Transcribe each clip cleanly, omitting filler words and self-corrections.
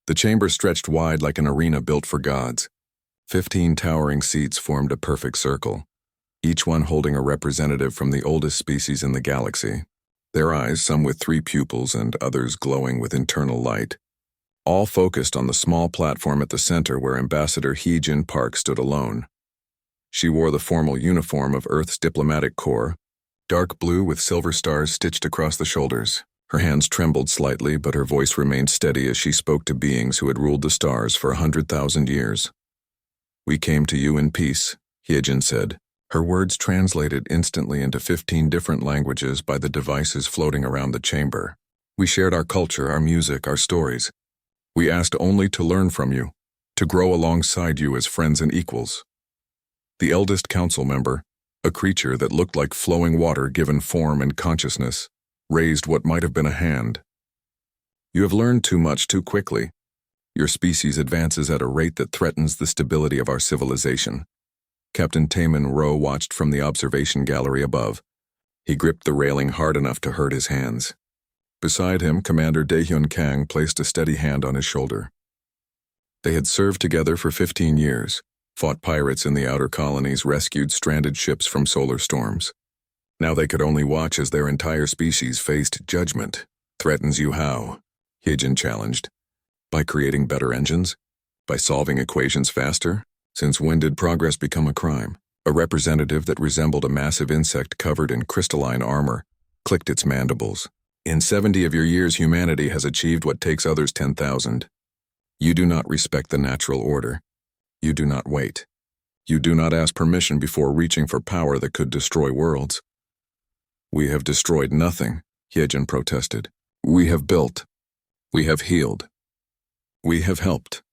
The chamber stretched wide like an arena built for gods. 15 towering seats formed a perfect circle, each one holding a representative from the oldest species in the galaxy. Their eyes, some with 3 pupils and others glowing with internal light, all focused on the small platform at the center where Ambassador Hee-Jin Park stood alone. She wore the formal uniform of Earth's diplomatic corps, dark blue with silver stars stitched across the shoulders. Her hands trembled slightly, but her voice remained steady as she spoke to beings who had ruled the stars for 100,000 years. "We came to you in peace," Hee-Jin said. Her words translated instantly into 15 different languages by the devices floating around the chamber. "We shared our culture, our music, our stories. We asked only to learn from you, to grow alongside you as friends and equals." The eldest council member, a creature that looked like flowing water given form and consciousness, raised what might have been a hand. "You have learned too much too quickly. Your species advances at a rate that threatens the stability of our civilization." Captain Taemin Ro watched from the observation gallery above. He gripped the railing hard enough to hurt his hands. Beside him, Commander Daehyun Kang placed a steady hand on his shoulder. They had served together for 15 years, fought pirates in the outer colonies, rescued stranded ships from solar storms. Now they could only watch as their entire species faced judgment. "Threatens you how?" Hee-Jin challenged. "By creating better engines? By solving equations faster? Since when did progress become a crime?" A representative that resembled a massive insect covered in crystalline armor clicked its mandibles. "In 70 of your years, humanity has achieved what takes others 10,000. You do not respect the natural order. You do not wait. You do not ask permission before reaching for power that could destroy worlds." "We have destroyed nothing," Hee-Jin protested. "We have built. We have healed. We have helped.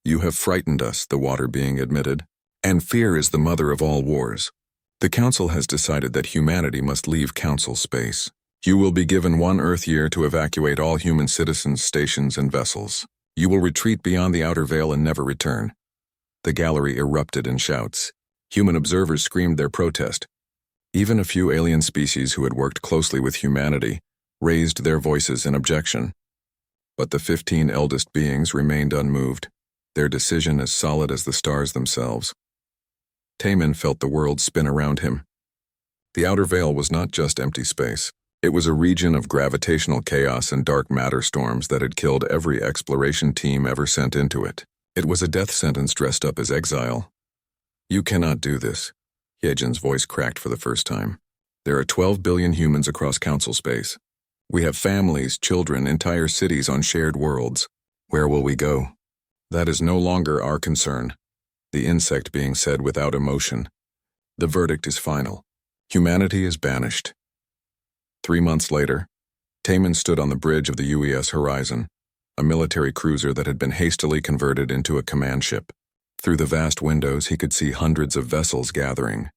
You have frightened us," the water being admitted. "And fear is the mother of all wars. The Council has decided that humanity must leave Council space. You will be given 1 Earth year to evacuate all human citizens, stations, and vessels. You will retreat beyond the outer veil and never return." The gallery erupted in shouts. Human observers screamed their protest. Even a few alien species who had worked closely with humanity raised their voices in objection. But the 15 eldest beings remained unmoved, their decision as solid as the stars themselves. Taemin felt the world spin around him. The outer veil was not just empty space. It was a region of gravitational chaos and dark matter storms that had killed every exploration team ever sent into it. It was a death sentence dressed up as exile. "You cannot do this." Hee-Jin's voice cracked for the first time. "There are 12 billion humans across Council space. We have families, children, entire cities on shared worlds. Where will we go?" "That is no longer our concern," the insect being said without emotion. "The verdict is final. Humanity is banished." 3 months later, Taemin stood on the bridge of the UES Horizon, a military cruiser that had been hastily converted into a command ship. Through the vast windows, he could see hundreds of vessels gathering.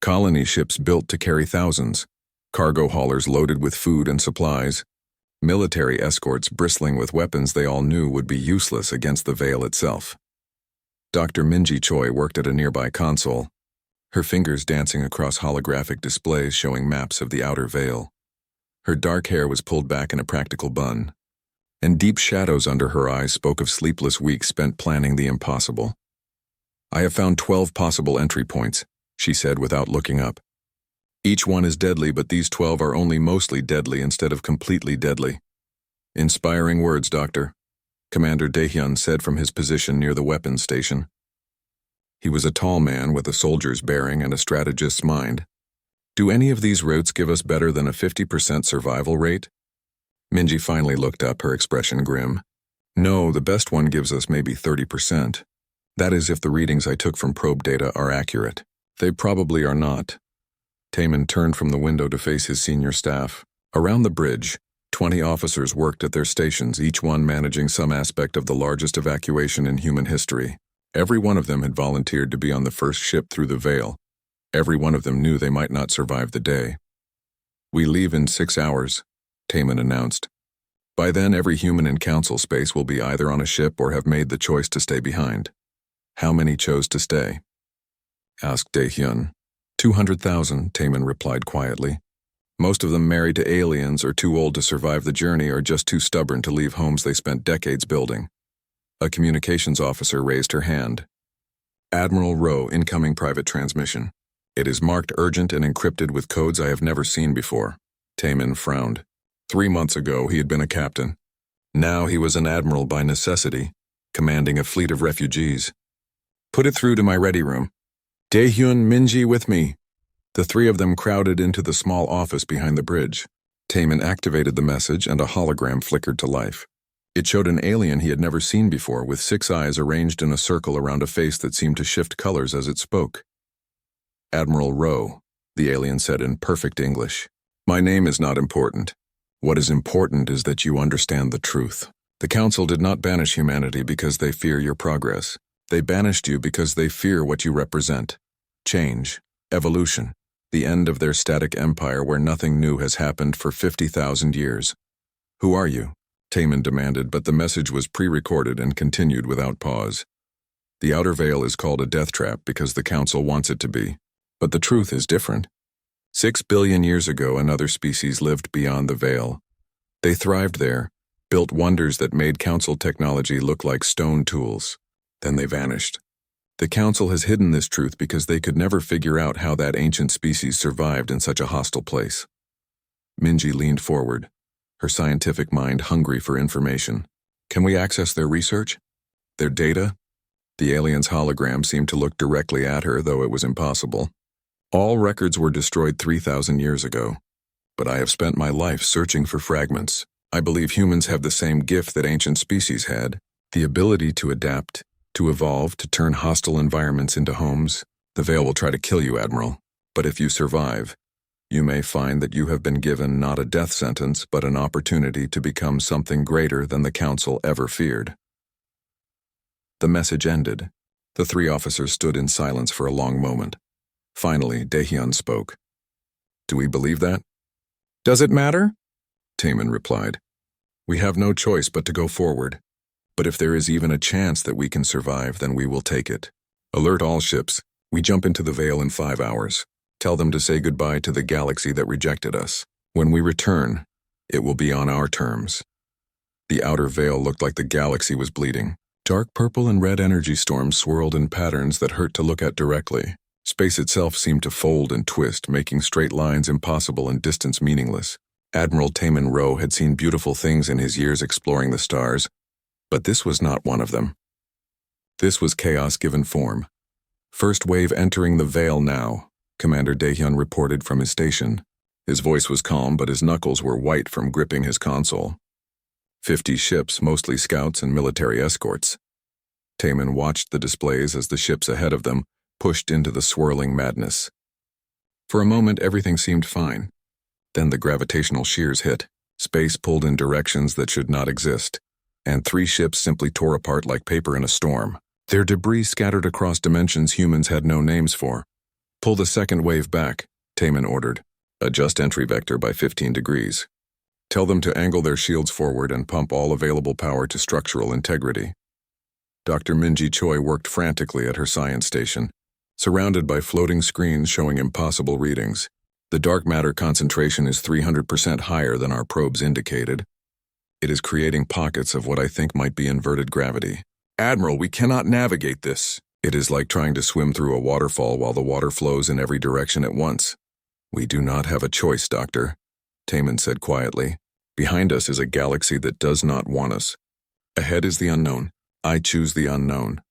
Colony ships built to carry thousands, cargo haulers loaded with food and supplies, military escorts bristling with weapons they all knew would be useless against the Veil itself. Dr. Minji Choi worked at a nearby console, her fingers dancing across holographic displays showing maps of the outer veil. Her dark hair was pulled back in a practical bun, and deep shadows under her eyes spoke of sleepless weeks spent planning the impossible. "I have found 12 possible entry points," she said without looking up. "Each one is deadly, but these 12 are only mostly deadly instead of completely deadly." "Inspiring words, Doctor," Commander Daehyun said from his position near the weapons station. He was a tall man with a soldier's bearing and a strategist's mind. "Do any of these routes give us better than a 50% survival rate?" Minji finally looked up, her expression grim. "No, the best one gives us maybe 30%. That is if the readings I took from probe data are accurate. They probably are not." Taemin turned from the window to face his senior staff. Around the bridge, 20 officers worked at their stations, each one managing some aspect of the largest evacuation in human history. Every one of them had volunteered to be on the first ship through the Veil. Every one of them knew they might not survive the day. "We leave in 6 hours," Taemin announced. "By then, every human in Council space will be either on a ship or have made the choice to stay behind." "How many chose to stay?" asked Daehyun. 200,000, Taemin replied quietly. "Most of them married to aliens or too old to survive the journey or just too stubborn to leave homes they spent decades building. A communications officer raised her hand. Admiral Rowe, incoming private transmission. It is marked urgent and encrypted with codes I have never seen before. Taman frowned. 3 months ago, he had been a captain. Now he was an admiral by necessity, commanding a fleet of refugees. Put it through to my ready room. Daehyun, Minji with me. The three of them crowded into the small office behind the bridge. Taman activated the message and a hologram flickered to life. It showed an alien he had never seen before, with 6 eyes arranged in a circle around a face that seemed to shift colors as it spoke. Admiral Rowe, the alien said in perfect English. My name is not important. What is important is that you understand the truth. The Council did not banish humanity because they fear your progress. They banished you because they fear what you represent. Change, evolution, the end of their static empire where nothing new has happened for 50,000 years. Who are you? Taman demanded, but the message was pre-recorded and continued without pause. The outer veil is called a death trap because the Council wants it to be. But the truth is different. 6 billion years ago, another species lived beyond the veil. They thrived there, built wonders that made Council technology look like stone tools. Then they vanished. The Council has hidden this truth because they could never figure out how that ancient species survived in such a hostile place. Minji leaned forward, her scientific mind hungry for information. Can we access their research? Their data? The alien's hologram seemed to look directly at her, though it was impossible. All records were destroyed 3,000 years ago. But I have spent my life searching for fragments. I believe humans have the same gift that ancient species had, the ability to adapt, to evolve, to turn hostile environments into homes. The veil will try to kill you, Admiral. But if you survive, you may find that you have been given not a death sentence, but an opportunity to become something greater than the Council ever feared. The message ended. The 3 officers stood in silence for a long moment. Finally, Daehyun spoke. Do we believe that? Does it matter? Taman replied. We have no choice but to go forward. But if there is even a chance that we can survive, then we will take it. Alert all ships. We jump into the veil in 5 hours. Tell them to say goodbye to the galaxy that rejected us. When we return, it will be on our terms. The outer veil looked like the galaxy was bleeding. Dark purple and red energy storms swirled in patterns that hurt to look at directly. Space itself seemed to fold and twist, making straight lines impossible and distance meaningless. Admiral Taman Rowe had seen beautiful things in his years exploring the stars, but this was not one of them. This was chaos given form. First wave entering the veil now, Commander Daehyun reported from his station. His voice was calm, but his knuckles were white from gripping his console. 50 ships, mostly scouts and military escorts. Taman watched the displays as the ships ahead of them pushed into the swirling madness. For a moment, everything seemed fine. Then the gravitational shears hit. Space pulled in directions that should not exist, and 3 ships simply tore apart like paper in a storm. Their debris scattered across dimensions humans had no names for. Pull the second wave back, Taman ordered. Adjust entry vector by 15 degrees. Tell them to angle their shields forward and pump all available power to structural integrity. Dr. Minji Choi worked frantically at her science station, surrounded by floating screens showing impossible readings. The dark matter concentration is 300% higher than our probes indicated. It is creating pockets of what I think might be inverted gravity. Admiral, we cannot navigate this. It is like trying to swim through a waterfall while the water flows in every direction at once. We do not have a choice, Doctor, Taman said quietly. Behind us is a galaxy that does not want us. Ahead is the unknown. I choose the unknown.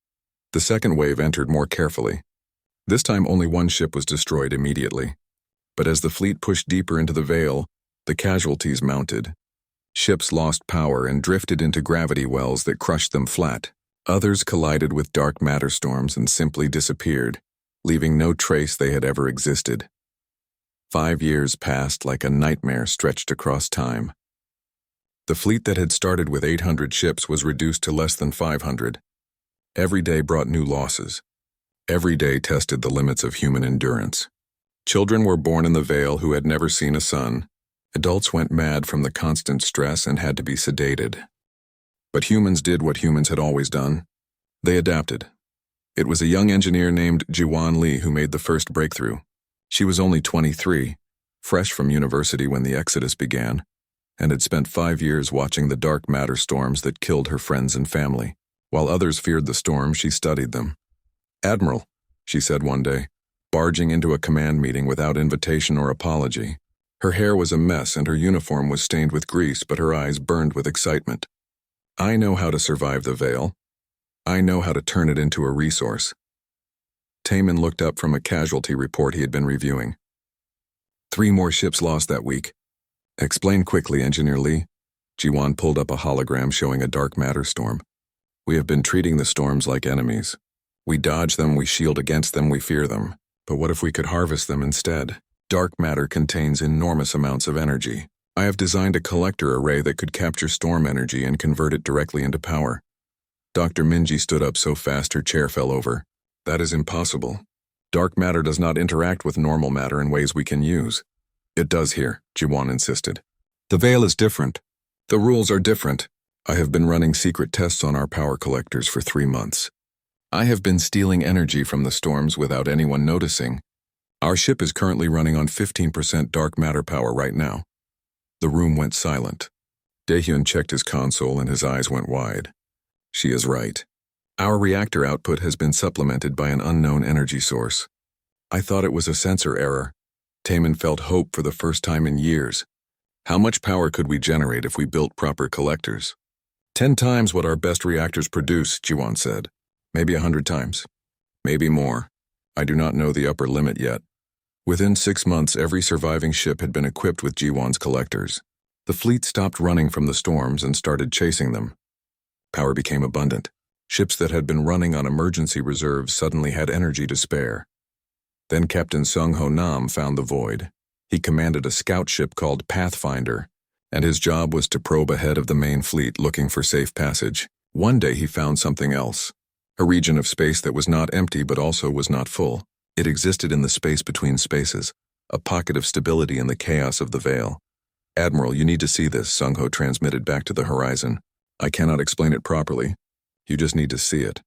The second wave entered more carefully. This time only 1 ship was destroyed immediately. But as the fleet pushed deeper into the veil, the casualties mounted. Ships lost power and drifted into gravity wells that crushed them flat. Others collided with dark matter storms and simply disappeared, leaving no trace they had ever existed. 5 years passed like a nightmare stretched across time. The fleet that had started with 800 ships was reduced to less than 500. Every day brought new losses. Every day tested the limits of human endurance. Children were born in the veil who had never seen a sun. Adults went mad from the constant stress and had to be sedated. But humans did what humans had always done. They adapted. It was a young engineer named Jiwan Lee who made the first breakthrough. She was only 23, fresh from university when the exodus began, and had spent 5 years watching the dark matter storms that killed her friends and family. While others feared the storm, she studied them. "Admiral," she said one day, barging into a command meeting without invitation or apology. Her hair was a mess and her uniform was stained with grease, but her eyes burned with excitement. "I know how to survive the Veil. I know how to turn it into a resource." Taman looked up from a casualty report he had been reviewing. 3 more ships lost that week. "Explain quickly, Engineer Lee." Jiwan pulled up a hologram showing a dark matter storm. "We have been treating the storms like enemies. We dodge them, we shield against them, we fear them. But what if we could harvest them instead? Dark matter contains enormous amounts of energy. I have designed a collector array that could capture storm energy and convert it directly into power." Dr. Minji stood up so fast her chair fell over. "That is impossible. Dark matter does not interact with normal matter in ways we can use." "It does here," Jiwan insisted. "The Veil is different. The rules are different. I have been running secret tests on our power collectors for 3 months. I have been stealing energy from the storms without anyone noticing. Our ship is currently running on 15% dark matter power right now." The room went silent. Daehyun checked his console and his eyes went wide. "She is right. Our reactor output has been supplemented by an unknown energy source. I thought it was a sensor error." Taman felt hope for the first time in years. "How much power could we generate if we built proper collectors?" 10 times what our best reactors produce," Jiwan said. "Maybe 100 times. Maybe more. I do not know the upper limit yet." Within 6 months, every surviving ship had been equipped with Jiwan's collectors. The fleet stopped running from the storms and started chasing them. Power became abundant. Ships that had been running on emergency reserves suddenly had energy to spare. Then Captain Sung Ho Nam found the void. He commanded a scout ship called Pathfinder, and his job was to probe ahead of the main fleet looking for safe passage. One day he found something else. A region of space that was not empty but also was not full. It existed in the space between spaces, a pocket of stability in the chaos of the Veil. "Admiral, you need to see this," Sung Ho transmitted back to the horizon. "I cannot explain it properly. You just need to see it."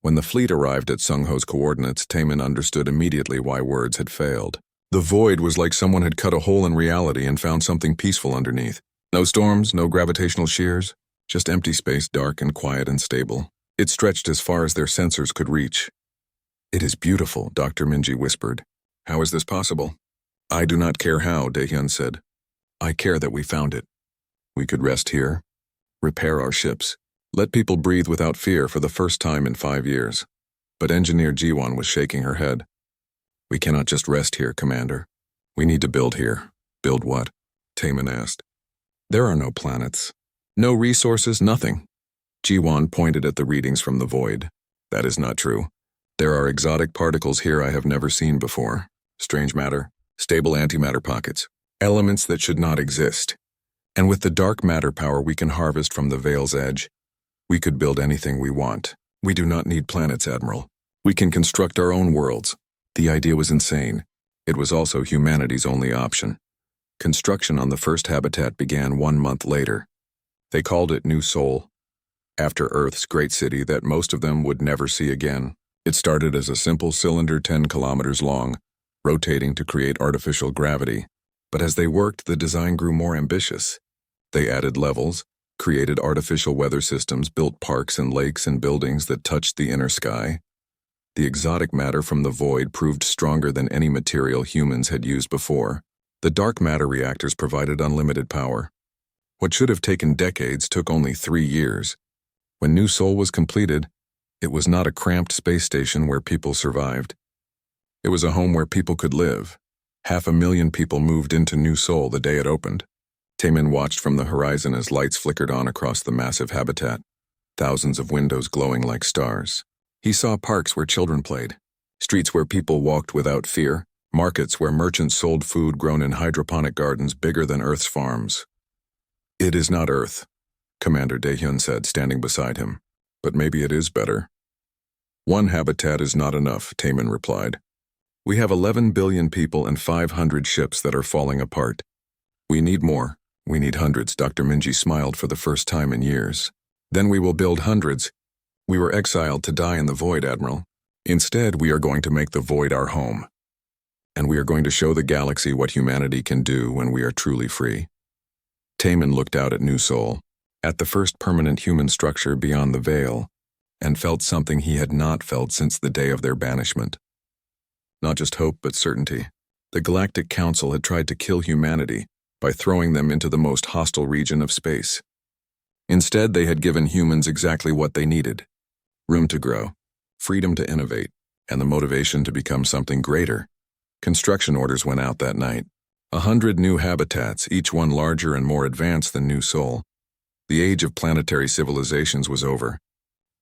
When the fleet arrived at Sung Ho's coordinates, Taman understood immediately why words had failed. The void was like someone had cut a hole in reality and found something peaceful underneath. No storms, no gravitational shears, just empty space, dark and quiet and stable. It stretched as far as their sensors could reach. "It is beautiful," Dr. Minji whispered. "How is this possible?" "I do not care how," Daehyun said. "I care that we found it. We could rest here, repair our ships, let people breathe without fear for the first time in 5 years." But Engineer Jiwan was shaking her head. "We cannot just rest here, Commander. We need to build here." "Build what?" Taman asked. "There are no planets. No resources, nothing." Jiwan pointed at the readings from the void. "That is not true. There are exotic particles here I have never seen before. Strange matter, stable antimatter pockets, elements that should not exist. And with the dark matter power we can harvest from the Veil's edge, we could build anything we want. We do not need planets, Admiral. We can construct our own worlds." The idea was insane. It was also humanity's only option. Construction on the first habitat began 1 month later. They called it New Sol, after Earth's great city that most of them would never see again. It started as a simple cylinder 10 kilometers long, rotating to create artificial gravity. But as they worked, the design grew more ambitious. They added levels, created artificial weather systems, built parks and lakes and buildings that touched the inner sky. The exotic matter from the void proved stronger than any material humans had used before. The dark matter reactors provided unlimited power. What should have taken decades took only 3 years. When New Sol was completed, it was not a cramped space station where people survived. It was a home where people could live. 500,000 people moved into New Sol the day it opened. Taman watched from the horizon as lights flickered on across the massive habitat, thousands of windows glowing like stars. He saw parks where children played, streets where people walked without fear, markets where merchants sold food grown in hydroponic gardens bigger than Earth's farms. "It is not Earth," Commander Daehyun said, standing beside him. "But maybe it is better." "One habitat is not enough," Taman replied. "We have 11 billion people and 500 ships that are falling apart. We need more. We need hundreds." Dr. Minji smiled for the first time in years. "Then we will build hundreds. We were exiled to die in the void, Admiral. Instead, we are going to make the void our home. And we are going to show the galaxy what humanity can do when we are truly free." Taman looked out at New Sol, at the first permanent human structure beyond the Veil. and felt something he had not felt since the day of their banishment. Not just hope, but certainty. The Galactic Council had tried to kill humanity by throwing them into the most hostile region of space. Instead, they had given humans exactly what they needed: room to grow, freedom to innovate, and the motivation to become something greater. Construction orders went out that night. 100 new habitats, each one larger and more advanced than New Sol. The age of planetary civilizations was over.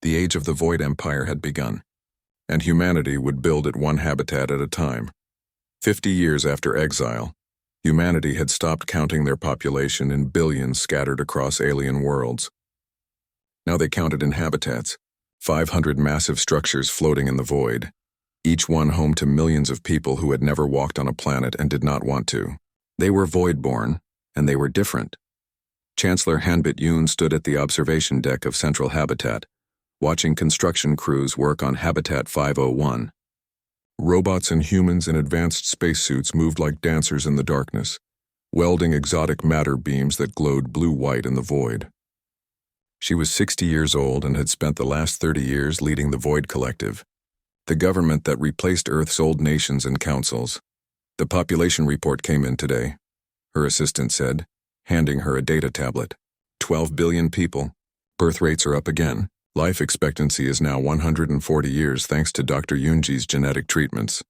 The age of the Void Empire had begun, and humanity would build it one habitat at a time. 50 years after exile, humanity had stopped counting their population in billions scattered across alien worlds. Now they counted in habitats, 500 massive structures floating in the void, each one home to millions of people who had never walked on a planet and did not want to. They were void-born, and they were different. Chancellor Hanbit Yoon stood at the observation deck of Central Habitat, watching construction crews work on Habitat 501. Robots and humans in advanced spacesuits moved like dancers in the darkness, welding exotic matter beams that glowed blue-white in the void. She was 60 years old and had spent the last 30 years leading the Void Collective, the government that replaced Earth's old nations and councils. The population report came in today, her assistant said, handing her a data tablet. 12 billion people. Birth rates are up again. Life expectancy is now 140 years thanks to Dr. Yoonji's genetic treatments.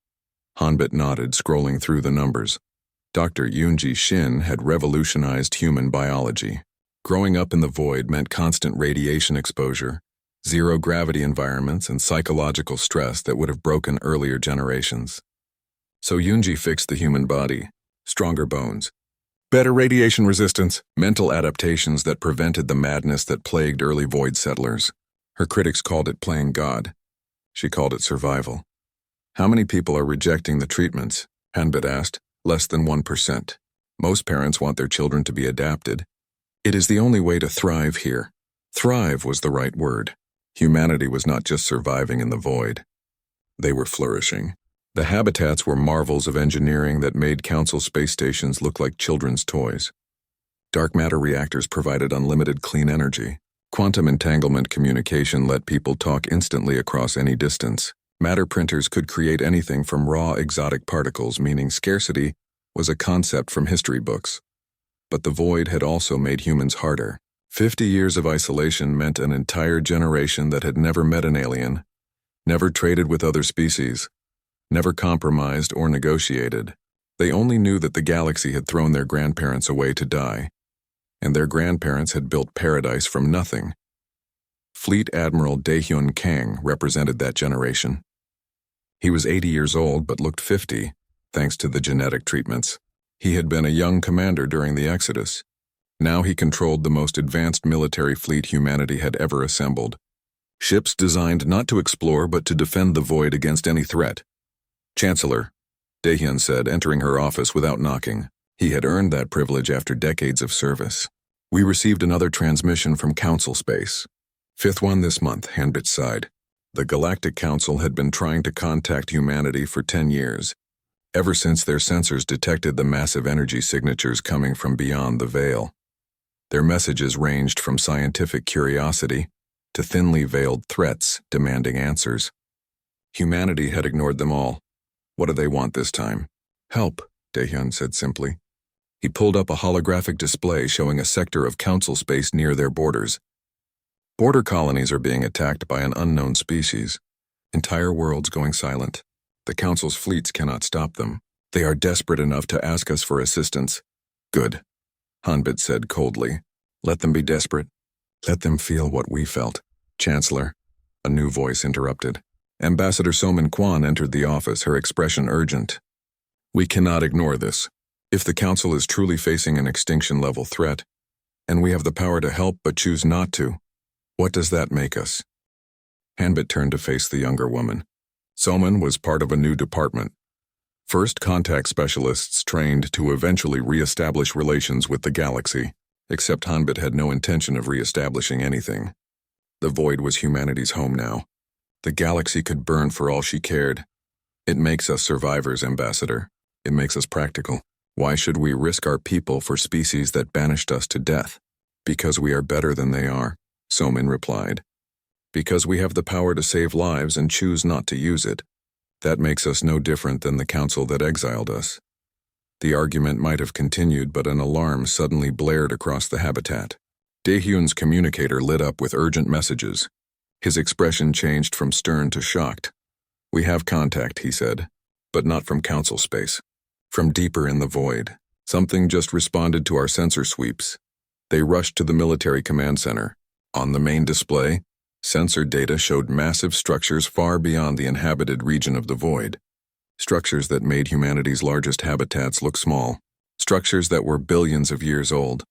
Hanbit nodded, scrolling through the numbers. Dr. Yoonji Shin had revolutionized human biology. Growing up in the void meant constant radiation exposure, zero-gravity environments, and psychological stress that would have broken earlier generations. So Yoonji fixed the human body: stronger bones, better radiation resistance, mental adaptations that prevented the madness that plagued early void settlers. Her critics called it playing God. She called it survival. How many people are rejecting the treatments? Hanbit asked. Less than 1%. Most parents want their children to be adapted. It is the only way to thrive here. Thrive was the right word. Humanity was not just surviving in the void. They were flourishing. The habitats were marvels of engineering that made Council space stations look like children's toys. Dark matter reactors provided unlimited clean energy. Quantum entanglement communication let people talk instantly across any distance. Matter printers could create anything from raw exotic particles, meaning scarcity was a concept from history books. But the void had also made humans harder. 50 years of isolation meant an entire generation that had never met an alien, never traded with other species, never compromised or negotiated. They only knew that the galaxy had thrown their grandparents away to die, and their grandparents had built paradise from nothing. Fleet Admiral Daehyun Kang represented that generation. He was 80 years old but looked 50, thanks to the genetic treatments. He had been a young commander during the Exodus. Now he controlled the most advanced military fleet humanity had ever assembled. Ships designed not to explore but to defend the void against any threat. Chancellor, Daehyun said, entering her office without knocking. He had earned that privilege after decades of service. We received another transmission from Council Space. 5th one this month, Hanbit sighed. The Galactic Council had been trying to contact humanity for 10 years, ever since their sensors detected the massive energy signatures coming from beyond the veil. Their messages ranged from scientific curiosity to thinly veiled threats demanding answers. Humanity had ignored them all. What do they want this time? Help, Daehyun said simply. He pulled up a holographic display showing a sector of Council space near their borders. Border colonies are being attacked by an unknown species. Entire worlds going silent. The Council's fleets cannot stop them. They are desperate enough to ask us for assistance. Good, Hanbit said coldly. Let them be desperate. Let them feel what we felt. Chancellor, a new voice interrupted. Ambassador Somin Kwan entered the office, her expression urgent. We cannot ignore this. If the Council is truly facing an extinction-level threat, and we have the power to help but choose not to, what does that make us? Hanbit turned to face the younger woman. Somin was part of a new department. First contact specialists trained to eventually re-establish relations with the galaxy, except Hanbit had no intention of re-establishing anything. The void was humanity's home now. The galaxy could burn for all she cared. It makes us survivors, Ambassador. It makes us practical. Why should we risk our people for species that banished us to death? Because we are better than they are, Somin replied. Because we have the power to save lives and choose not to use it. That makes us no different than the council that exiled us. The argument might have continued, but an alarm suddenly blared across the habitat. Daehyun's communicator lit up with urgent messages. His expression changed from stern to shocked. "We have contact," he said, "but not from council space. From deeper in the void. Something just responded to our sensor sweeps." They rushed to the military command center. On the main display, sensor data showed massive structures far beyond the inhabited region of the void. Structures that made humanity's largest habitats look small. Structures that were billions of years old.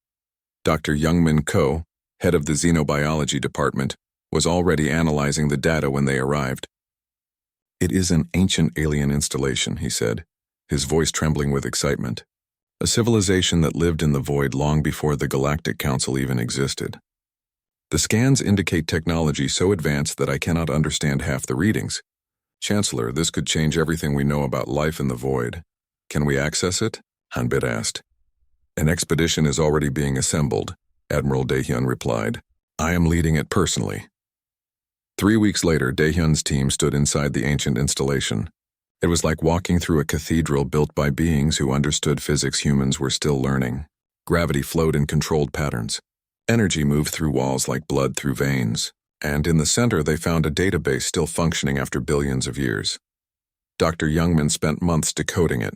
Dr. Youngmin Ko, head of the xenobiology department, was already analyzing the data when they arrived. "It is an ancient alien installation," he said, his voice trembling with excitement. "A civilization that lived in the void long before the Galactic Council even existed. The scans indicate technology so advanced that I cannot understand half the readings. Chancellor, this could change everything we know about life in the void. Can we access it?" Hanbit asked. "An expedition is already being assembled," Admiral Daehyun replied. "I am leading it personally." 3 weeks later, Daehyun's team stood inside the ancient installation. It was like walking through a cathedral built by beings who understood physics humans were still learning. Gravity flowed in controlled patterns. Energy moved through walls like blood through veins. And in the center they found a database still functioning after billions of years. Dr. Youngman spent months decoding it.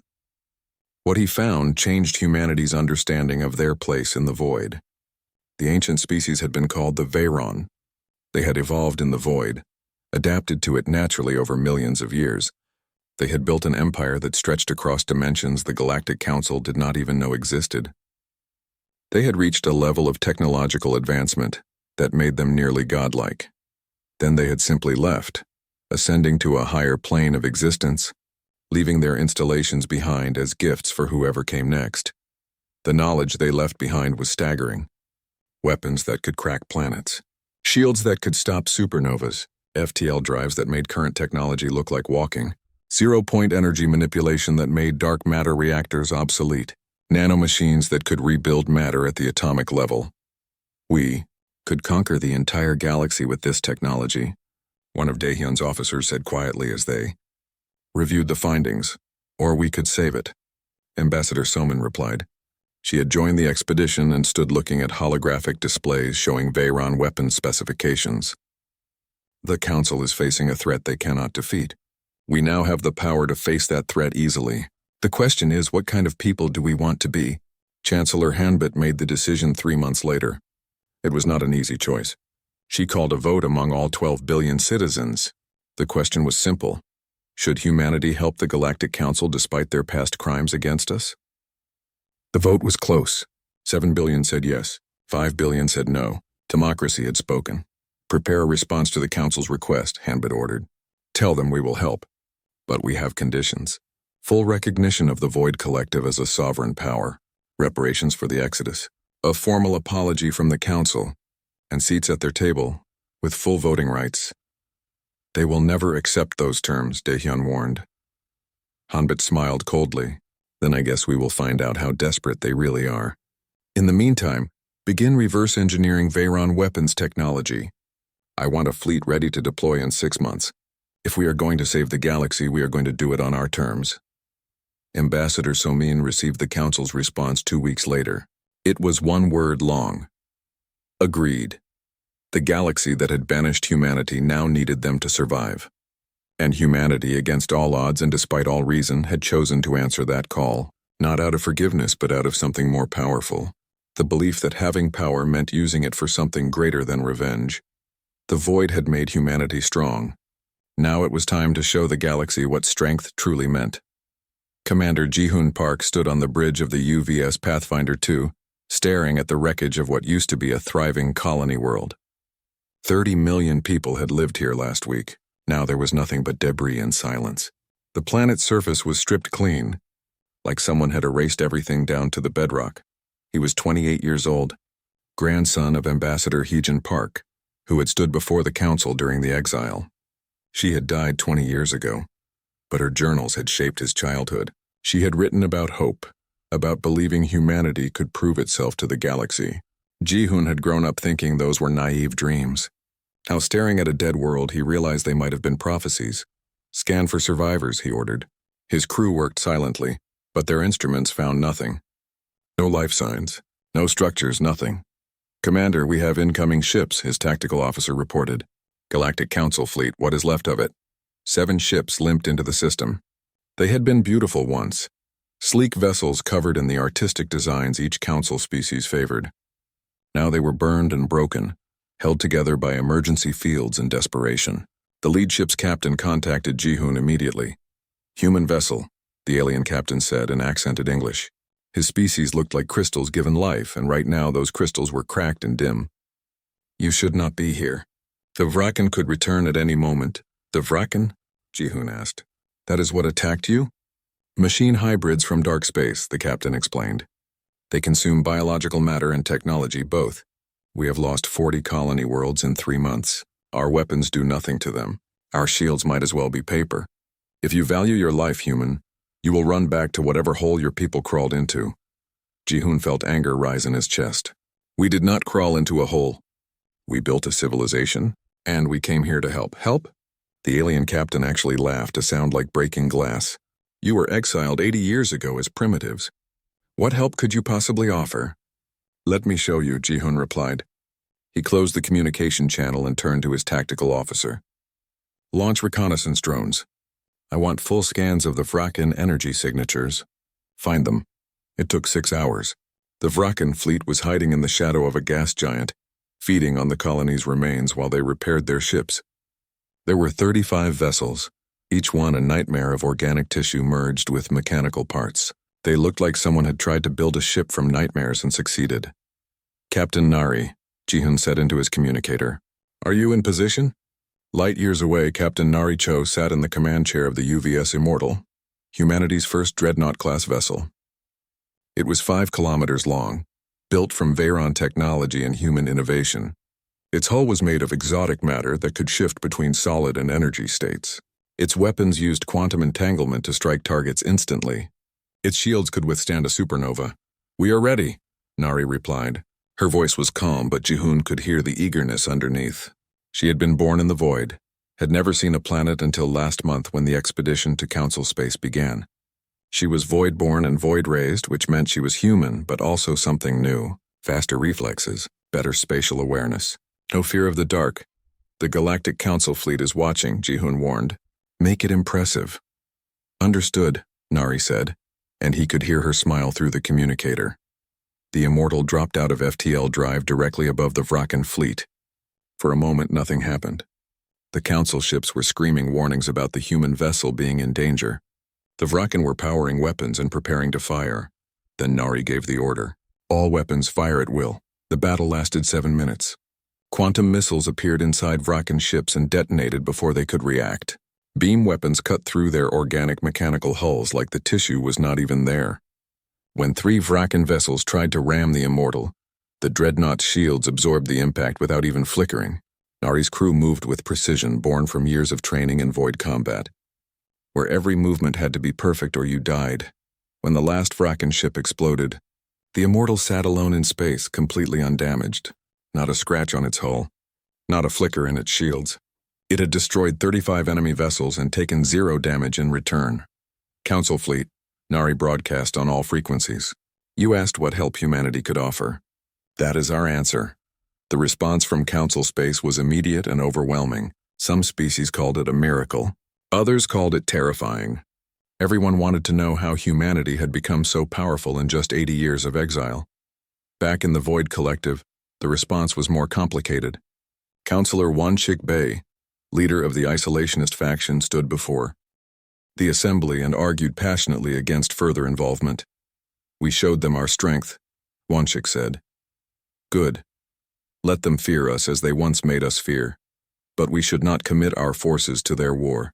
What he found changed humanity's understanding of their place in the void. The ancient species had been called the Veyron. They had evolved in the void, adapted to it naturally over millions of years. They had built an empire that stretched across dimensions the Galactic Council did not even know existed. They had reached a level of technological advancement that made them nearly godlike. Then they had simply left, ascending to a higher plane of existence, leaving their installations behind as gifts for whoever came next. The knowledge they left behind was staggering. Weapons that could crack planets. Shields that could stop supernovas. FTL drives that made current technology look like walking. Zero-point energy manipulation that made dark matter reactors obsolete. Nanomachines that could rebuild matter at the atomic level. "We could conquer the entire galaxy with this technology," one of Daehyun's officers said quietly as they reviewed the findings. "Or we could save it." Ambassador Soman replied. She had joined the expedition and stood looking at holographic displays showing Veyron weapons specifications. "The Council is facing a threat they cannot defeat. We now have the power to face that threat easily. The question is, what kind of people do we want to be?" Chancellor Hanbit made the decision 3 months later. It was not an easy choice. She called a vote among all 12 billion citizens. The question was simple. Should humanity help the Galactic Council despite their past crimes against us? The vote was close. 7 billion said yes. 5 billion said no. Democracy had spoken. "Prepare a response to the Council's request," Hanbit ordered. "Tell them we will help. But we have conditions. Full recognition of the Void Collective as a sovereign power. Reparations for the Exodus. A formal apology from the Council, and seats at their table, with full voting rights." "They will never accept those terms," Daehyun warned. Hanbit smiled coldly. "Then I guess we will find out how desperate they really are. In the meantime, begin reverse engineering Veyron weapons technology. I want a fleet ready to deploy in 6 months. If we are going to save the galaxy, we are going to do it on our terms." Ambassador Somin received the Council's response 2 weeks later. It was 1 word long. Agreed. The galaxy that had banished humanity now needed them to survive. And humanity, against all odds and despite all reason, had chosen to answer that call, not out of forgiveness but out of something more powerful. The belief that having power meant using it for something greater than revenge. The void had made humanity strong. Now it was time to show the galaxy what strength truly meant. Commander Ji-hoon Park stood on the bridge of the UVS Pathfinder 2, staring at the wreckage of what used to be a thriving colony world. 30 million people had lived here last week. Now there was nothing but debris and silence. The planet's surface was stripped clean, like someone had erased everything down to the bedrock. He was 28 years old, grandson of Ambassador Heejin Park, who had stood before the Council during the exile. She had died 20 years ago, but her journals had shaped his childhood. She had written about hope, about believing humanity could prove itself to the galaxy. Ji-hoon had grown up thinking those were naive dreams. Now, staring at a dead world, he realized they might have been prophecies. "Scan for survivors," he ordered. His crew worked silently, but their instruments found nothing. No life signs, no structures, nothing. "Commander, we have incoming ships," his tactical officer reported. "Galactic Council fleet, what is left of it?" 7 ships limped into the system. They had been beautiful once, sleek vessels covered in the artistic designs each council species favored. Now they were burned and broken, held together by emergency fields and desperation. The lead ship's captain contacted Ji-hoon immediately. "Human vessel," the alien captain said in accented English. His species looked like crystals given life, and right now those crystals were cracked and dim. "You should not be here. The Vraken could return at any moment." "The Vraken?" Ji-hoon asked. "That is what attacked you?" "Machine hybrids from dark space," the captain explained. "They consume biological matter and technology both. We have lost 40 colony worlds in 3 months. Our weapons do nothing to them. Our shields might as well be paper. If you value your life, human, you will run back to whatever hole your people crawled into." Ji-hoon felt anger rise in his chest. "We did not crawl into a hole. We built a civilization, and we came here to help." "Help?" The alien captain actually laughed, a sound like breaking glass. "You were exiled 80 years ago as primitives. What help could you possibly offer?" "Let me show you," Ji-hoon replied. He closed the communication channel and turned to his tactical officer. "Launch reconnaissance drones. I want full scans of the Vraken energy signatures. Find them." It took 6 hours. The Vraken fleet was hiding in the shadow of a gas giant, feeding on the colony's remains while they repaired their ships. There were 35 vessels, each one a nightmare of organic tissue merged with mechanical parts. They looked like someone had tried to build a ship from nightmares and succeeded. "Captain Nari," Ji-hoon said into his communicator. "Are you in position?" Light years away, Captain Nari Cho sat in the command chair of the UVS Immortal, humanity's first dreadnought-class vessel. It was 5 kilometers long, built from Veyron technology and human innovation. Its hull was made of exotic matter that could shift between solid and energy states. Its weapons used quantum entanglement to strike targets instantly. Its shields could withstand a supernova. "We are ready," Nari replied. Her voice was calm, but Ji-hoon could hear the eagerness underneath. She had been born in the void, had never seen a planet until last month when the expedition to Council Space began. She was void-born and void-raised, which meant she was human, but also something new. Faster reflexes, better spatial awareness. No fear of the dark. "The Galactic Council fleet is watching," Ji-hoon warned. "Make it impressive." "Understood," Nari said, and he could hear her smile through the communicator. The Immortal dropped out of FTL drive directly above the Vraken fleet. For a moment, nothing happened. The Council ships were screaming warnings about the human vessel being in danger. The Vraken were powering weapons and preparing to fire. Then Nari gave the order. "All weapons fire at will." The battle lasted 7 minutes. Quantum missiles appeared inside Vraken ships and detonated before they could react. Beam weapons cut through their organic mechanical hulls like the tissue was not even there. When 3 Vraken vessels tried to ram the Immortal, the dreadnought's shields absorbed the impact without even flickering. Nari's crew moved with precision born from years of training in void combat, where every movement had to be perfect or you died. When the last Vraken ship exploded, the Immortal sat alone in space, completely undamaged. Not a scratch on its hull, not a flicker in its shields. It had destroyed 35 enemy vessels and taken 0 damage in return. "Council fleet," Nari broadcast on all frequencies. "You asked what help humanity could offer. That is our answer." The response from Council space was immediate and overwhelming. Some species called it a miracle. Others called it terrifying. Everyone wanted to know how humanity had become so powerful in just 80 years of exile. Back in the Void Collective, the response was more complicated. Counselor Wanshik Bey, leader of the isolationist faction, stood before the assembly and argued passionately against further involvement. "We showed them our strength," Wanshik said. "Good. Let them fear us as they once made us fear. But we should not commit our forces to their war.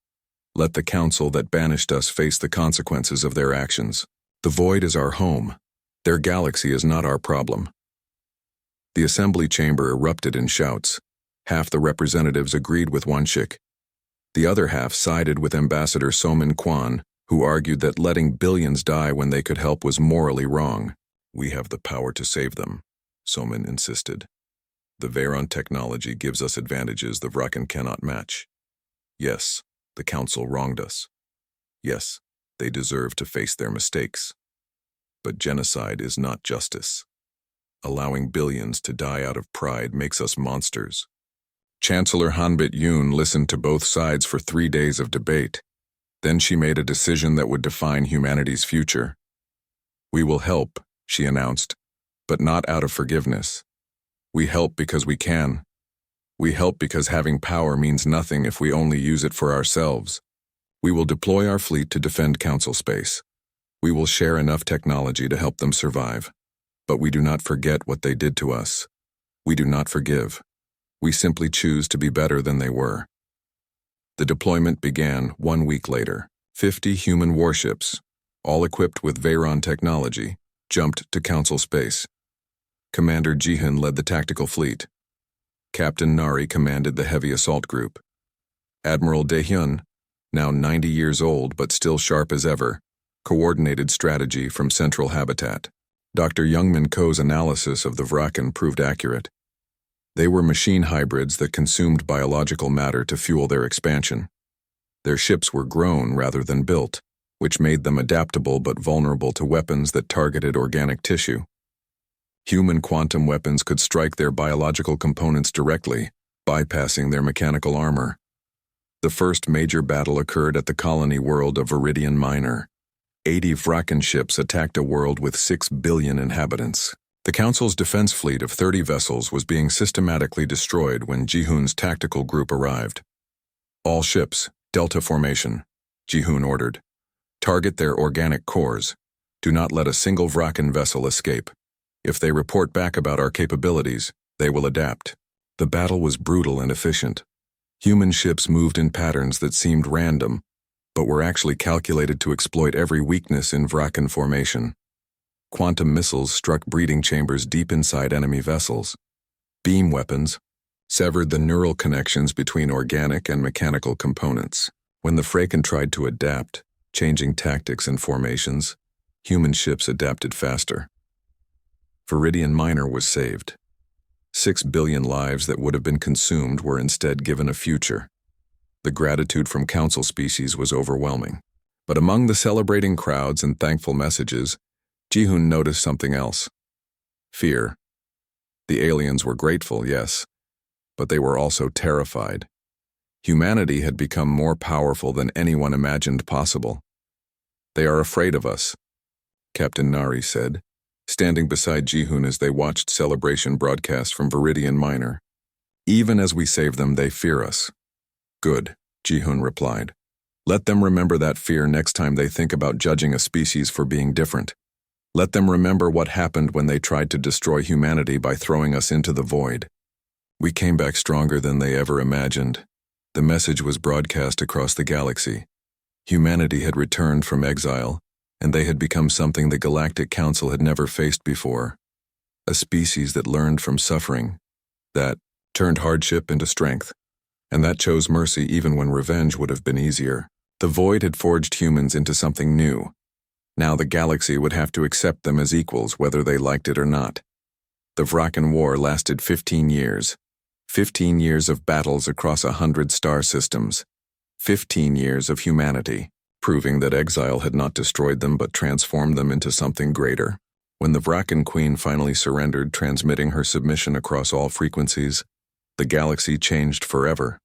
Let the council that banished us face the consequences of their actions. The void is our home. Their galaxy is not our problem." The assembly chamber erupted in shouts. Half the representatives agreed with Wanshik. The other half sided with Ambassador Somin Kwan, who argued that letting billions die when they could help was morally wrong. "We have the power to save them," Somin insisted. The Veyron technology gives us advantages the Vraken cannot match. Yes, the Council wronged us. Yes, they deserve to face their mistakes. But genocide is not justice. Allowing billions to die out of pride makes us monsters. Chancellor Hanbit Yoon listened to both sides for 3 days of debate. Then she made a decision that would define humanity's future. We will help, she announced, but not out of forgiveness. We help because we can. We help because having power means nothing if we only use it for ourselves. We will deploy our fleet to defend Council space. We will share enough technology to help them survive. But we do not forget what they did to us. We do not forgive. We simply choose to be better than they were. The deployment began 1 week later. 50 human warships, all equipped with Veyron technology, jumped to Council space. Commander Jihyun led the tactical fleet. Captain Nari commanded the heavy assault group. Admiral Daehyun, now 90 years old but still sharp as ever, coordinated strategy from Central Habitat. Dr. Youngmin Ko's analysis of the Vraken proved accurate. They were machine hybrids that consumed biological matter to fuel their expansion. Their ships were grown rather than built, which made them adaptable but vulnerable to weapons that targeted organic tissue. Human quantum weapons could strike their biological components directly, bypassing their mechanical armor. The first major battle occurred at the colony world of Viridian Minor. 80 Vraken ships attacked a world with 6 billion inhabitants. The Council's defense fleet of 30 vessels was being systematically destroyed when Jihoon's tactical group arrived. All ships, Delta formation, Jihoon ordered. Target their organic cores. Do not let a single Vraken vessel escape. If they report back about our capabilities, they will adapt. The battle was brutal and efficient. Human ships moved in patterns that seemed random, but were actually calculated to exploit every weakness in Vraken formation. Quantum missiles struck breeding chambers deep inside enemy vessels. Beam weapons severed the neural connections between organic and mechanical components. When the Vraken tried to adapt, changing tactics and formations, human ships adapted faster. Viridian Minor was saved. 6 billion lives that would have been consumed were instead given a future. The gratitude from Council species was overwhelming. But among the celebrating crowds and thankful messages, Jihoon noticed something else. Fear. The aliens were grateful, yes, but they were also terrified. Humanity had become more powerful than anyone imagined possible. They are afraid of us, Captain Nari said, standing beside Jihoon as they watched celebration broadcast from Viridian Minor. Even as we save them, they fear us. Good, Jihoon replied. Let them remember that fear next time they think about judging a species for being different. Let them remember what happened when they tried to destroy humanity by throwing us into the void. We came back stronger than they ever imagined. The message was broadcast across the galaxy. Humanity had returned from exile, and they had become something the Galactic Council had never faced before. A species that learned from suffering, that turned hardship into strength, and that chose mercy even when revenge would have been easier. The void had forged humans into something new. Now the galaxy would have to accept them as equals whether they liked it or not. The Vraken War lasted 15 years. 15 years of battles across 100 star systems. 15 years of humanity, proving that exile had not destroyed them but transformed them into something greater. When the Vraken Queen finally surrendered, transmitting her submission across all frequencies, the galaxy changed forever.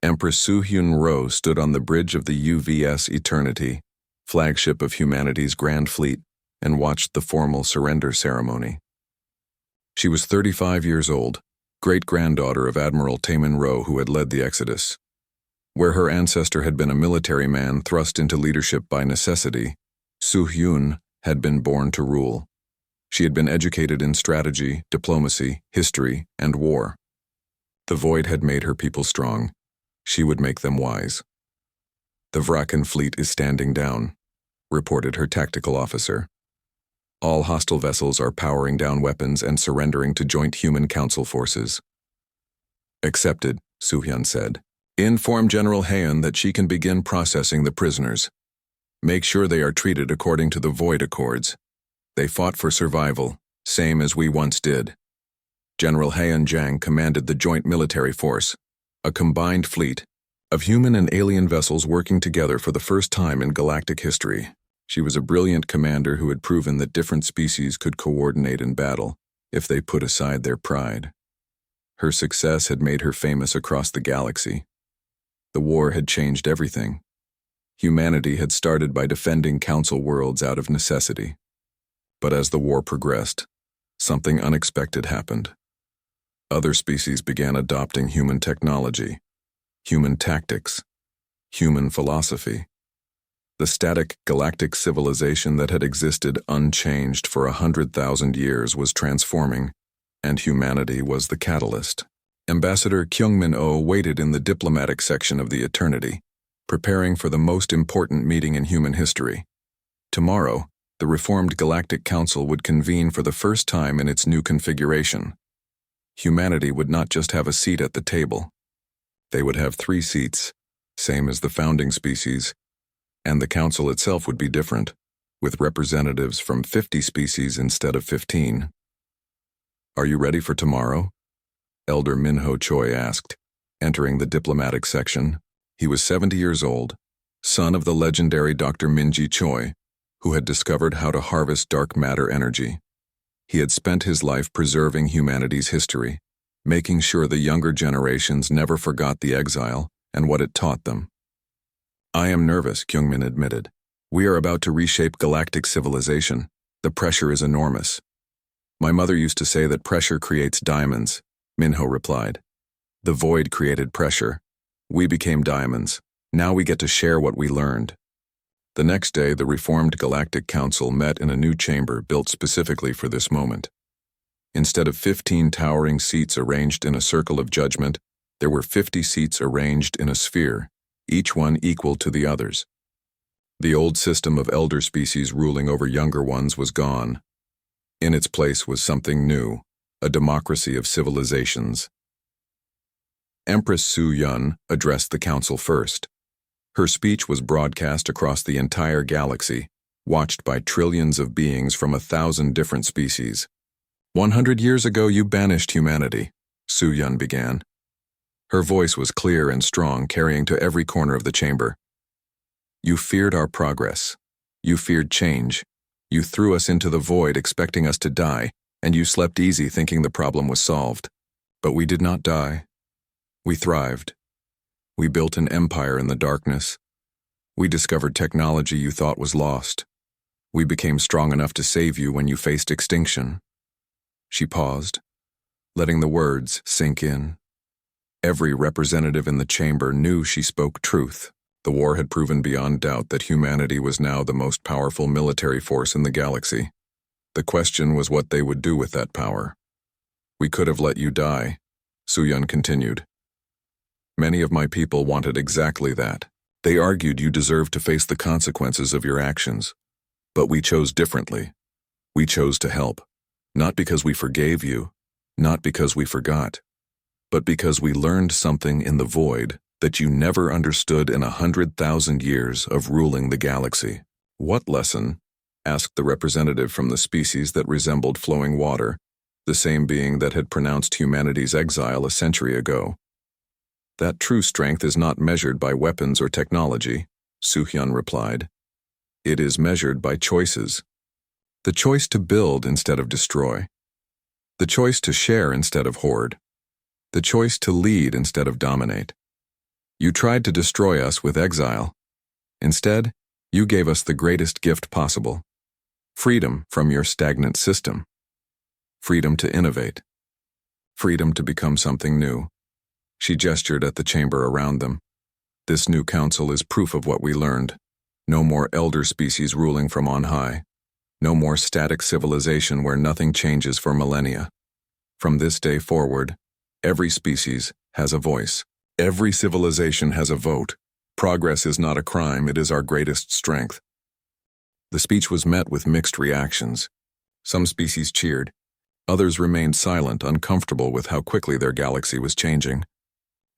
Empress Soo-Hyun Ro stood on the bridge of the UVS Eternity, flagship of humanity's Grand Fleet, and watched the formal surrender ceremony. She was 35 years old, great-granddaughter of Admiral Taemin Ro, who had led the Exodus. Where her ancestor had been a military man thrust into leadership by necessity, Soo-Hyun had been born to rule. She had been educated in strategy, diplomacy, history, and war. The void had made her people strong. She would make them wise. The Vraken fleet is standing down, reported her tactical officer. All hostile vessels are powering down weapons and surrendering to joint human council forces. Accepted, Soo-Hyun said. Inform General Haeun that she can begin processing the prisoners. Make sure they are treated according to the Void Accords. They fought for survival, same as we once did. General Heian Jiang commanded the joint military force, a combined fleet of human and alien vessels working together for the first time in galactic history. She was a brilliant commander who had proven that different species could coordinate in battle if they put aside their pride. Her success had made her famous across the galaxy. The war had changed everything. Humanity had started by defending Council worlds out of necessity. But as the war progressed, something unexpected happened. Other species began adopting human technology, human tactics, human philosophy. The static galactic civilization that had existed unchanged for 100,000 years was transforming, and humanity was the catalyst. Ambassador Kyungmin-oh waited in the diplomatic section of the Eternity, preparing for the most important meeting in human history. Tomorrow, the reformed Galactic Council would convene for the first time in its new configuration. Humanity would not just have a seat at the table. They would have 3 seats, same as the founding species, and the council itself would be different, with representatives from 50 species instead of 15. "Are you ready for tomorrow?" Elder Minho Choi asked, entering the diplomatic section. He was 70 years old, son of the legendary Dr. Minji Choi, who had discovered how to harvest dark matter energy. He had spent his life preserving humanity's history, making sure the younger generations never forgot the exile and what it taught them. "I am nervous," Kyungmin admitted. "We are about to reshape galactic civilization. The pressure is enormous." "My mother used to say that pressure creates diamonds," Minho replied. "The void created pressure. We became diamonds. Now we get to share what we learned." The next day, the reformed Galactic Council met in a new chamber built specifically for this moment. Instead of 15 towering seats arranged in a circle of judgment, there were 50 seats arranged in a sphere, each one equal to the others. The old system of elder species ruling over younger ones was gone. In its place was something new, a democracy of civilizations. Empress Su Yun addressed the council first. Her speech was broadcast across the entire galaxy, watched by trillions of beings from 1,000 different species. "100 years ago you banished humanity," Su Yun began. Her voice was clear and strong, carrying to every corner of the chamber. "You feared our progress. You feared change. You threw us into the void expecting us to die, and you slept easy thinking the problem was solved. But we did not die. We thrived. We built an empire in the darkness. We discovered technology you thought was lost. We became strong enough to save you when you faced extinction." She paused, letting the words sink in. Every representative in the chamber knew she spoke truth. The war had proven beyond doubt that humanity was now the most powerful military force in the galaxy. The question was what they would do with that power. "We could have let you die," Su Yun continued. "Many of my people wanted exactly that. They argued you deserved to face the consequences of your actions. But we chose differently. We chose to help. Not because we forgave you, not because we forgot, but because we learned something in the void that you never understood in 100,000 years of ruling the galaxy." "What lesson?" asked the representative from the species that resembled flowing water, the same being that had pronounced humanity's exile a century ago. "That true strength is not measured by weapons or technology," Su Hyun replied. "It is measured by choices. The choice to build instead of destroy. The choice to share instead of hoard. The choice to lead instead of dominate. You tried to destroy us with exile. Instead, you gave us the greatest gift possible. Freedom from your stagnant system. Freedom to innovate. Freedom to become something new." She gestured at the chamber around them. "This new council is proof of what we learned. No more elder species ruling from on high. No more static civilization where nothing changes for millennia. From this day forward, every species has a voice. Every civilization has a vote. Progress is not a crime, it is our greatest strength." The speech was met with mixed reactions. Some species cheered. Others remained silent, uncomfortable with how quickly their galaxy was changing.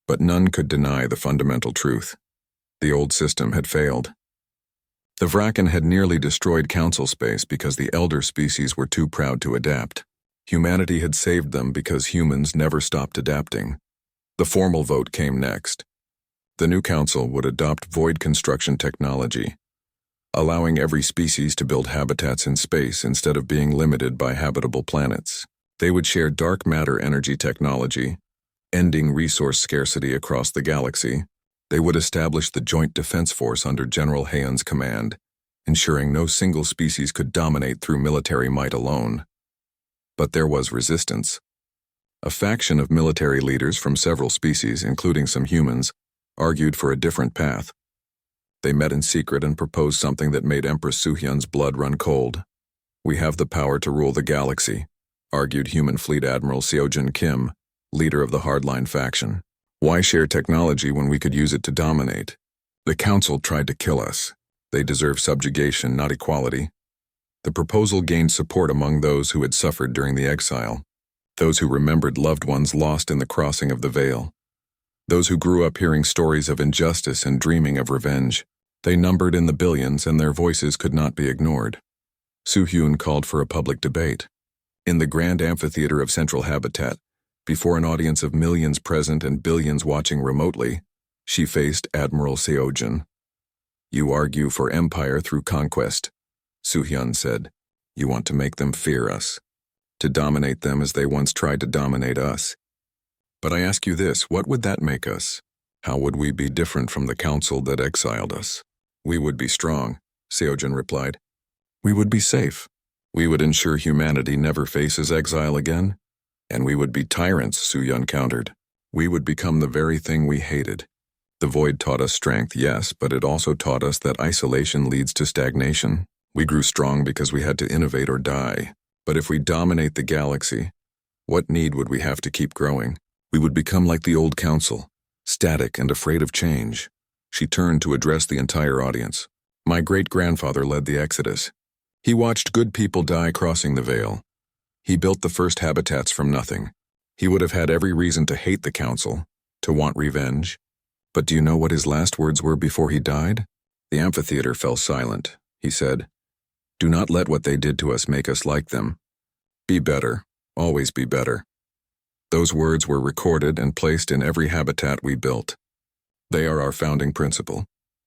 But none could deny the fundamental truth. The old system had failed. The Vraken had nearly destroyed council space because the elder species were too proud to adapt. Humanity had saved them because humans never stopped adapting. The formal vote came next. The new council would adopt void construction technology, allowing every species to build habitats in space instead of being limited by habitable planets. They would share dark matter energy technology, ending resource scarcity across the galaxy. They would establish the Joint Defense Force under General Hayen's command, ensuring no single species could dominate through military might alone. But there was resistance. A faction of military leaders from several species, including some humans, argued for a different path. They met in secret and proposed something that made Empress Suhyun's blood run cold. "We have the power to rule the galaxy," argued Human Fleet Admiral Seojin Kim, leader of the hardline faction. "Why share technology when we could use it to dominate? The council tried to kill us. They deserve subjugation, not equality." The proposal gained support among those who had suffered during the exile, those who remembered loved ones lost in the crossing of the veil, those who grew up hearing stories of injustice and dreaming of revenge. They numbered in the billions, and their voices could not be ignored. Soo-hyun called for a public debate. In the grand amphitheater of Central Habitat, before an audience of millions present and billions watching remotely, she faced Admiral Seojin. "You argue for empire through conquest," Soo-hyun said. "You want to make them fear us, to dominate them as they once tried to dominate us. But I ask you this, what would that make us? How would we be different from the council that exiled us?" "We would be strong," Seojin replied. "We would be safe. We would ensure humanity never faces exile again. And we would be tyrants," Soo-hyun countered. "We would become the very thing we hated." The void taught us strength, yes, but it also taught us that isolation leads to stagnation. We grew strong because we had to innovate or die. But if we dominate the galaxy, what need would we have to keep growing? We would become like the old council, static and afraid of change. She turned to address the entire audience. "My great-grandfather led the Exodus. He watched good people die crossing the veil. He built the first habitats from nothing. He would have had every reason to hate the council, to want revenge. But do you know what his last words were before he died?" The amphitheater fell silent. He said, "Do not let what they did to us make us like them. Be better, always be better." Those words were recorded and placed in every habitat we built. They are our founding principle.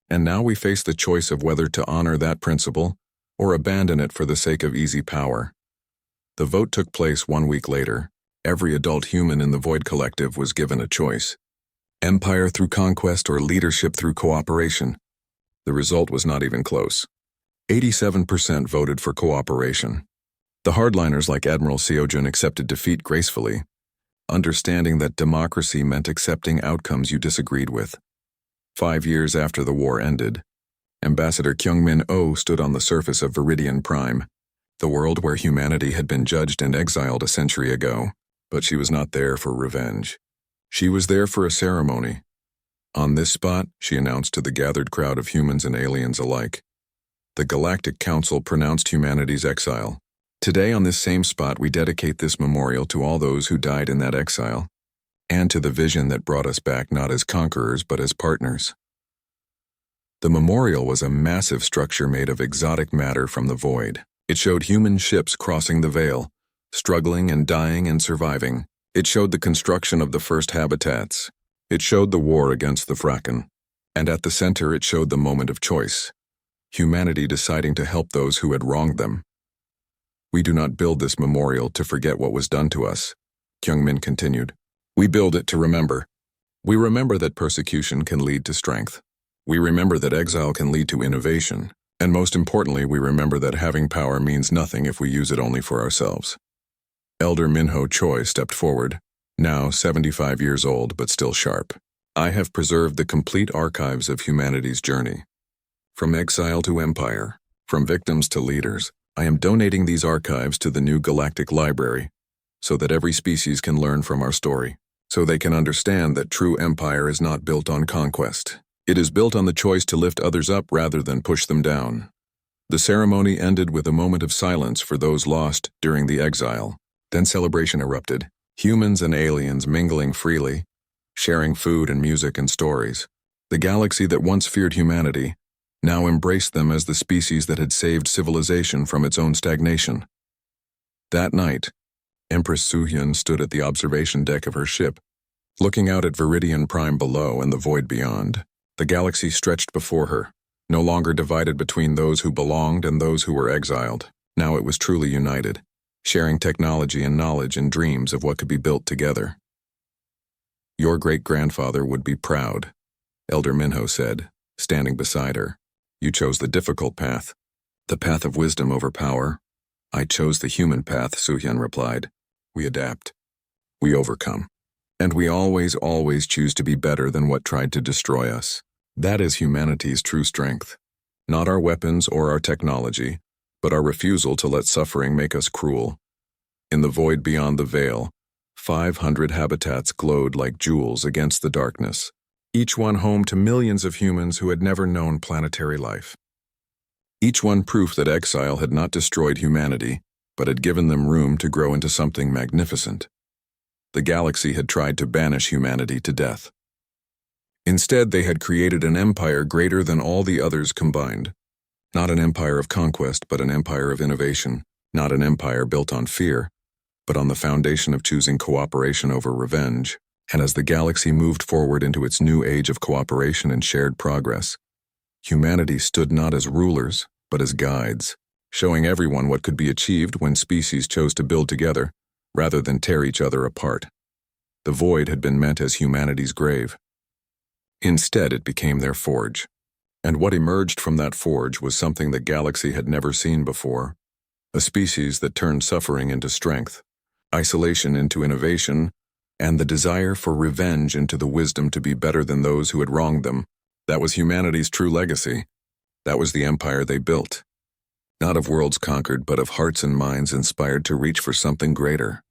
And now we face the choice of whether to honor that principle or abandon it for the sake of easy power. The vote took place 1 week later. Every adult human in the Void Collective was given a choice: empire through conquest or leadership through cooperation. The result was not even close. 87% voted for cooperation. The hardliners like Admiral Seojin accepted defeat gracefully, understanding that democracy meant accepting outcomes you disagreed with. 5 years after the war ended, Ambassador Kyungmin-oh stood on the surface of Viridian Prime, the world where humanity had been judged and exiled a century ago. But she was not there for revenge. She was there for a ceremony. "On this spot," she announced to the gathered crowd of humans and aliens alike, "the Galactic Council pronounced humanity's exile. Today on this same spot we dedicate this memorial to all those who died in that exile, and to the vision that brought us back not as conquerors but as partners." The memorial was a massive structure made of exotic matter from the void. It showed human ships crossing the veil, struggling and dying and surviving. It showed the construction of the first habitats. It showed the war against the Fracken. And at the center it showed the moment of choice: humanity deciding to help those who had wronged them. "We do not build this memorial to forget what was done to us," Kyungmin continued. "We build it to remember. We remember that persecution can lead to strength. We remember that exile can lead to innovation. And most importantly, we remember that having power means nothing if we use it only for ourselves." Elder Minho Choi stepped forward, now 75 years old but still sharp. "I have preserved the complete archives of humanity's journey. From exile to empire, from victims to leaders. I am donating these archives to the new Galactic Library, so that every species can learn from our story, so they can understand that true empire is not built on conquest. It is built on the choice to lift others up rather than push them down." The ceremony ended with a moment of silence for those lost during the exile. Then celebration erupted, humans and aliens mingling freely, sharing food and music and stories. The galaxy that once feared humanity now embraced them as the species that had saved civilization from its own stagnation. That night, Empress Suhyun stood at the observation deck of her ship, looking out at Viridian Prime below and the void beyond. The galaxy stretched before her, no longer divided between those who belonged and those who were exiled. Now it was truly united, sharing technology and knowledge and dreams of what could be built together. Your great-grandfather would be proud, Elder Minho said, standing beside her. You chose the difficult path, the path of wisdom over power. I chose the human path, Suhyun replied. We adapt. We overcome. And we always choose to be better than what tried to destroy us. That is humanity's true strength. Not our weapons or our technology, but our refusal to let suffering make us cruel. In the void beyond the veil, 500 habitats glowed like jewels against the darkness, each one home to millions of humans who had never known planetary life. Each one proof that exile had not destroyed humanity, but had given them room to grow into something magnificent. The galaxy had tried to banish humanity to death. Instead, they had created an empire greater than all the others combined. Not an empire of conquest, but an empire of innovation. Not an empire built on fear, but on the foundation of choosing cooperation over revenge. And as the galaxy moved forward into its new age of cooperation and shared progress, humanity stood not as rulers, but as guides, showing everyone what could be achieved when species chose to build together, rather than tear each other apart. The void had been meant as humanity's grave. Instead, it became their forge. And what emerged from that forge was something the galaxy had never seen before. A species that turned suffering into strength, isolation into innovation, and the desire for revenge into the wisdom to be better than those who had wronged them. That was humanity's true legacy. That was the empire they built. Not of worlds conquered, but of hearts and minds inspired to reach for something greater.